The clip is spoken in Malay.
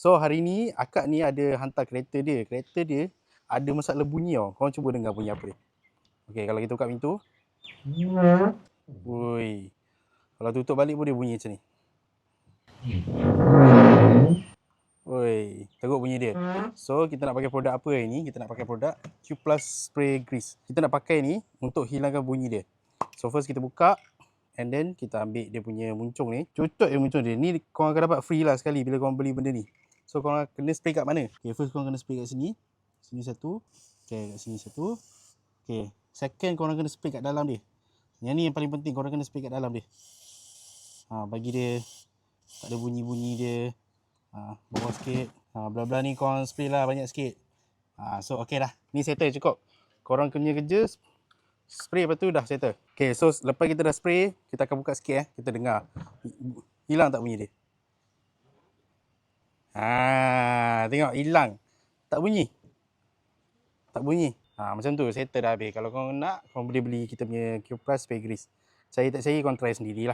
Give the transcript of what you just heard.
So hari ni akak ni ada hantar kereta dia. Kereta dia ada masalah bunyi tau. Korang cuba dengar bunyi apa dia. Okey, kalau kita buka pintu. Ui. Kalau tutup balik pun dia bunyi macam ni. Oi, teruk bunyi dia. So kita nak pakai produk apa hari ni? Kita nak pakai produk Q Plus Spray Grease. Kita nak pakai ni untuk hilangkan bunyi dia. So first kita buka and then kita ambil dia punya muncung ni. Cucuk je muncung dia. Ni korang akan dapat free lah sekali bila korang beli benda ni. So korang kena spray kat mana? Okay, first korang kena spray kat sini. Sini satu. Okay, kat sini satu. Okay, second korang kena spray kat dalam dia. Yang ni yang paling penting, korang kena spray kat dalam dia. Bagi dia tak ada bunyi-bunyi dia. Bawah sikit. Belah-belah ni korang spray lah banyak sikit. So okey dah. Ni settle cukup. Korang punya kerja spray lepas tu dah settle. Okay, so lepas kita dah spray, kita akan buka sikit kita dengar. Hilang tak bunyi dia? Tengok hilang. Tak bunyi. Tak bunyi. Macam tu settle dah habis. Kalau korang nak, korang boleh beli kita punya Q Plus Spray Grease. Saya tak percaya, korang try sendirilah.